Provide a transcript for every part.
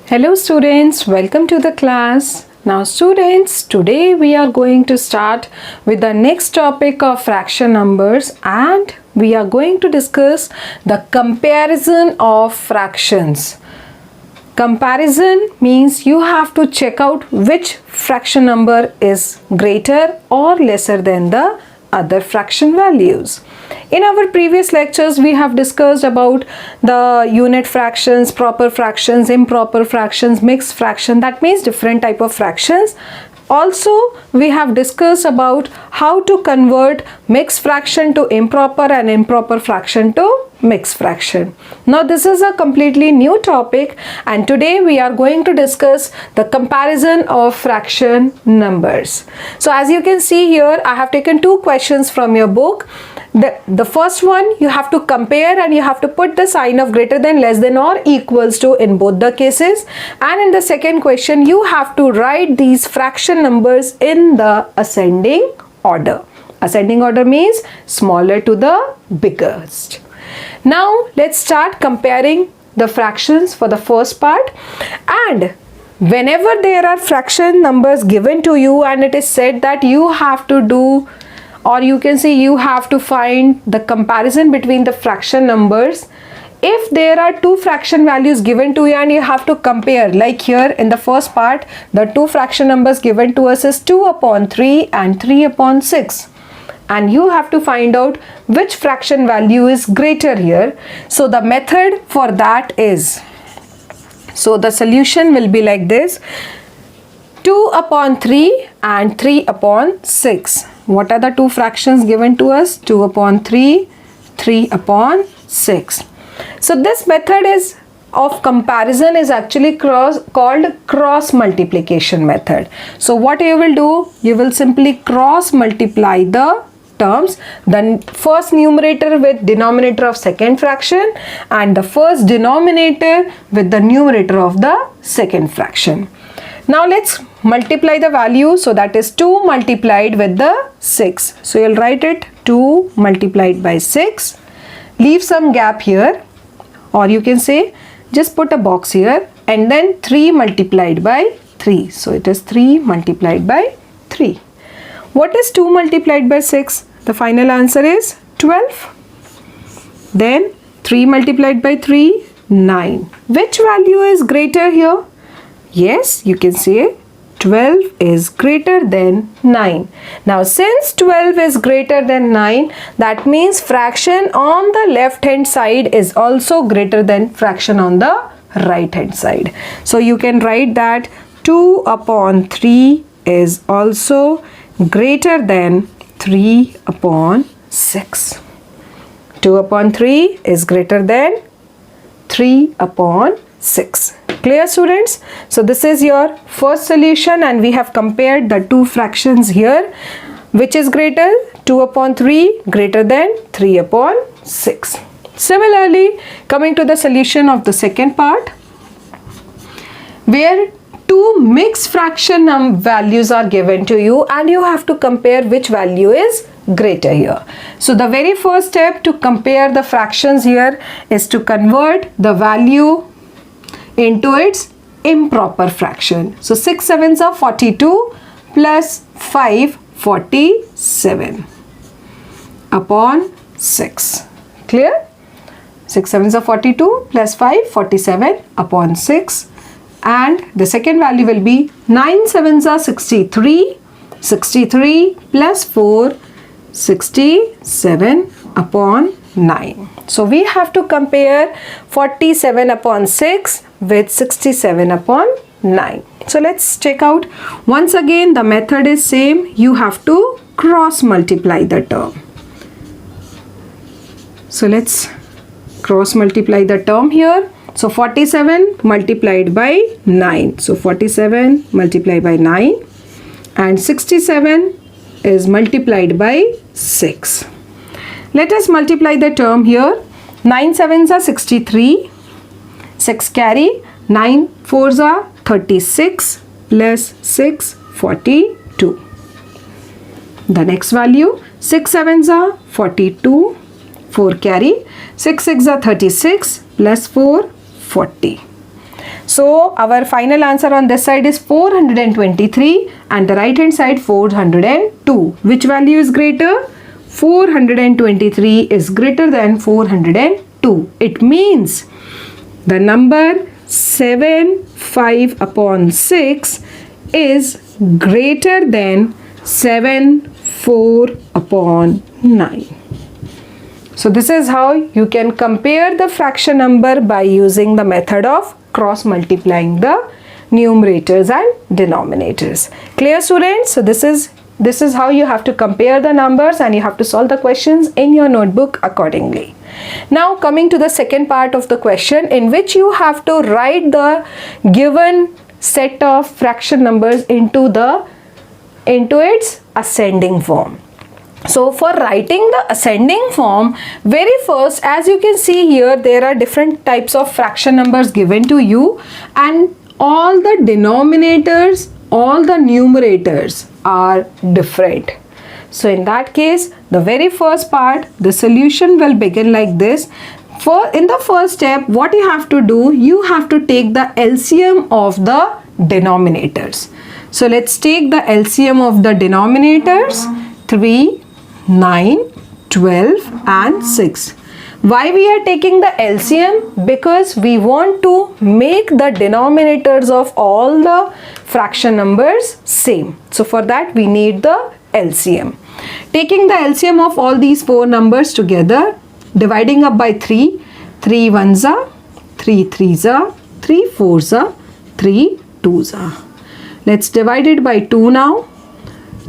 Hello students, welcome to the class. Now students, today we are going to start with the next topic of fraction numbers and we are going to discuss the comparison of fractions. Comparison means you have to check out which fraction number is greater or lesser than the other fraction values. In our previous lectures, we have discussed about the unit fractions, proper fractions, improper fractions, mixed fraction. That means different type of fractions. Also, we have discussed about how to convert mixed fraction to improper and improper fraction to mixed fraction. Now, this is a completely new topic and today we are going to discuss the comparison of fraction numbers. So, as you can see here, I have taken two questions from your book. The first one you have to compare and you have to put the sign of greater than, less than or equals to in both the cases, and in the second question you have to write these fraction numbers in the ascending order. Ascending order means smaller to the biggest. Now let's start comparing the fractions for the first part. And whenever there are fraction numbers given to you and it is said that you have to do, or you can say you have to find the comparison between the fraction numbers. If there are two fraction values given to you and you have to compare, like here in the first part, the two fraction numbers given to us is 2/3 and 3/6. And you have to find out which fraction value is greater here. So the method for that is, so the solution will be like this: 2/3 and 3/6. What are the two fractions given to us? 2/3, 3/6. So this method of comparison is actually called cross multiplication method. So what you will do, you will simply cross multiply the terms, the first numerator with denominator of second fraction and the first denominator with the numerator of the second fraction. Now let's multiply the value. So that is 2 multiplied with the 6. So you'll write it 2 multiplied by 6. Leave some gap here, or you can say just put a box here, and then 3 multiplied by 3. So it is 3 multiplied by 3. What is 2 multiplied by 6? The final answer is 12. Then 3 multiplied by 3, 9. Which value is greater here? Yes, you can say 12 is greater than 9. Now since 12 is greater than 9, that means fraction on the left hand side is also greater than fraction on the right hand side. So you can write that 2/3 is also greater than 3/6. 2/3 is greater than 3/6. Clear students? So this is your first solution and we have compared the two fractions here. Which is greater? 2/3 greater than 3/6. Similarly, coming to the solution of the second part, where two mixed fraction values are given to you and you have to compare which value is greater here. So the very first step to compare the fractions here is to convert the value into its improper fraction. So 6 sevens are 42 plus 5, 47 upon 6. Clear? 6 sevens are 42 plus 5, 47 upon 6. And the second value will be 9 sevens are 63, 63 plus 4, 67 upon 9. So we have to compare 47 upon 6 with 67 upon 9. So let's check out. Once again, the method is same. You have to cross multiply the term. So let's cross multiply the term here. So 47 multiplied by 9. So 47 multiplied by 9 and 67 is multiplied by 6. Let us multiply the term here. 9 sevens are 63. 6 carry. 9 fours are 36 plus 6, 42. The next value, 6 sevens are 42. 4 carry. 6 6 are 36 plus 4, 40. So our final answer on this side is 423 and the right hand side 402. Which value is greater? 423 is greater than 402. It means the number 7 5 upon 6 is greater than 7 4 upon 9. So this is how you can compare the fraction number by using the method of cross multiplying the numerators and denominators. Clear, students? So this is how you have to compare the numbers and you have to solve the questions in your notebook accordingly. Now coming to the second part of the question, in which you have to write the given set of fraction numbers into its ascending form. So for writing the ascending form, very first, as you can see here, there are different types of fraction numbers given to you, and all the denominators, all the numerators are different. So in that case, the very first part, the solution will begin like this. In the first step, what you have to do, you have to take the LCM of the denominators. So let's take the LCM of the denominators, 3, 9, 12 and 6. Why we are taking the LCM? Because we want to make the denominators of all the fraction numbers same. So for that we need the LCM. Taking the LCM of all these four numbers together, dividing up by 3, 3 ones are, 3 threes are, 3 fours are, 3 twos are. Let's divide it by 2 now.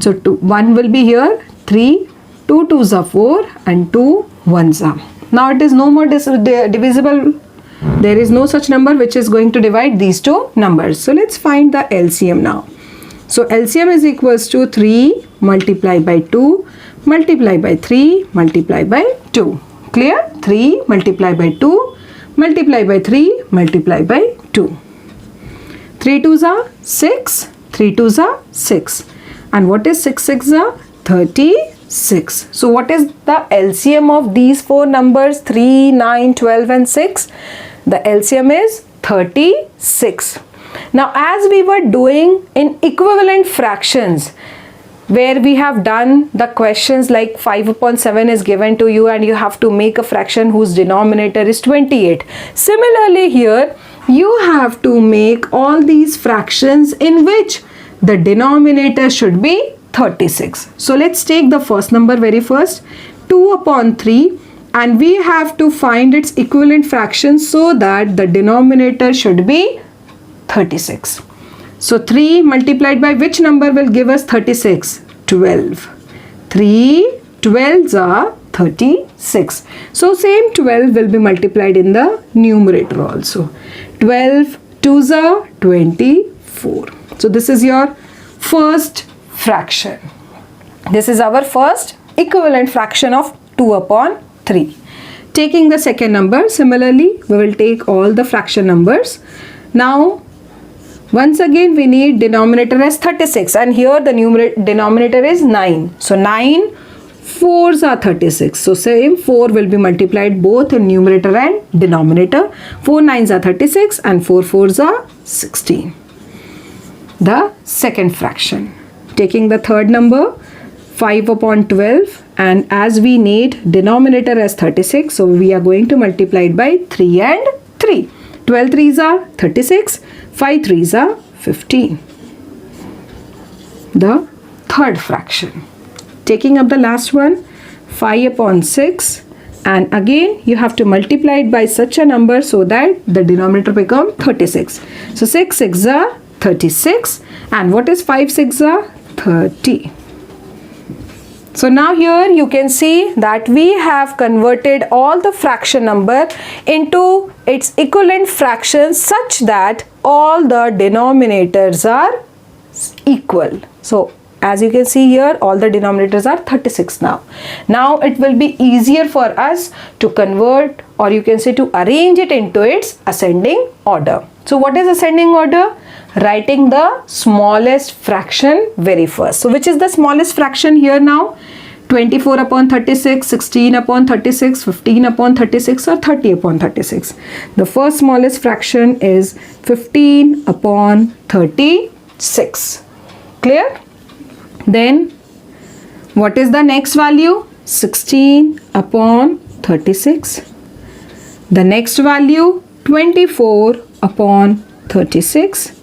So 1 will be here, 3, 2 twos are 4 and 2 ones are. Now it is no more divisible. There is no such number which is going to divide these two numbers. So let's find the LCM now. So LCM is equals to 3 multiplied by 2 multiplied by 3 multiplied by 2. Clear? 3 multiplied by 2 multiplied by 3 multiplied by 2. 3 twos are 6, 3 twos are 6. And what is 6 6 are? 36. So what is the LCM of these four numbers, 3, 9, 12 and 6? The LCM is 36. Now as we were doing in equivalent fractions, where we have done the questions like 5 upon 7 is given to you and you have to make a fraction whose denominator is 28. Similarly here, you have to make all these fractions in which the denominator should be 36. So let's take the first number very first, 2 upon 3, and we have to find its equivalent fraction so that the denominator should be 36. So 3 multiplied by which number will give us 36? 12. 3 12s are 36. So same 12 will be multiplied in the numerator also. 12 2s are 24. So this is your first fraction. This is our first equivalent fraction of 2 upon 3. Taking the second number, similarly we will take all the fraction numbers. Now once again we need denominator as 36 and here the denominator is 9. So 9 4s are 36. So same 4 will be multiplied both in numerator and denominator. 4 9s are 36 and 4 4s are 16. The second fraction. Taking the third number, 5 upon 12, and as we need denominator as 36, so we are going to multiply it by 3 and 3. 12 3s are 36, 5 3s are 15. The third fraction. Taking up the last one, 5 upon 6, and again you have to multiply it by such a number so that the denominator become 36. So 6 6 are 36, and what is 5 6 are 30. So now here you can see that we have converted all the fraction number into its equivalent fractions such that all the denominators are equal. So as you can see here, all the denominators are 36 now. Now it will be easier for us to convert, or you can say to arrange it into its ascending order. So what is ascending order? Writing the smallest fraction very first. So which is the smallest fraction here now? 24 upon 36, 16 upon 36, 15 upon 36 or 30 upon 36. The first smallest fraction is 15 upon 36. Clear? Then what is the next value? 16 upon 36. The next value 24 upon 36.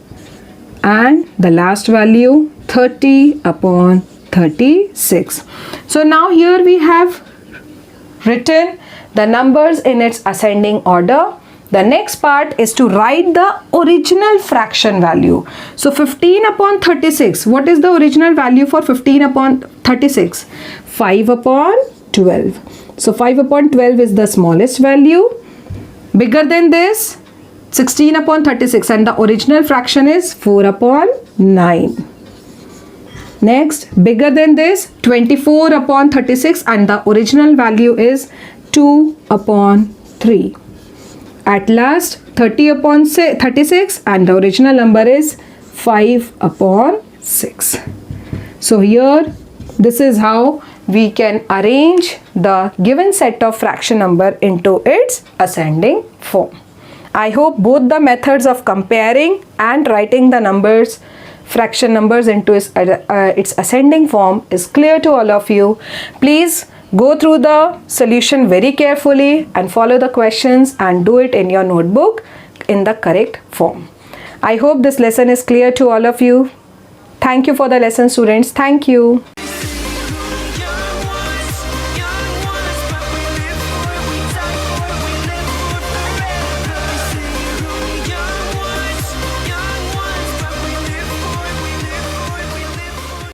And the last value 30 upon 36. So now here we have written the numbers in its ascending order. The next part is to write the original fraction value. So 15 upon 36. What is the original value for 15 upon 36? 5 upon 12. So 5 upon 12 is the smallest value. Bigger than this, 16 upon 36, and the original fraction is 4 upon 9. Next, bigger than this, 24 upon 36, and the original value is 2 upon 3. At last, 30 upon 36, and the original number is 5 upon 6. So here, this is how we can arrange the given set of fraction number into its ascending form. I hope both the methods of comparing and writing the numbers, fraction numbers into its ascending form is clear to all of you. Please go through the solution very carefully and follow the questions and do it in your notebook in the correct form. I hope this lesson is clear to all of you. Thank you for the lesson, students. Thank you.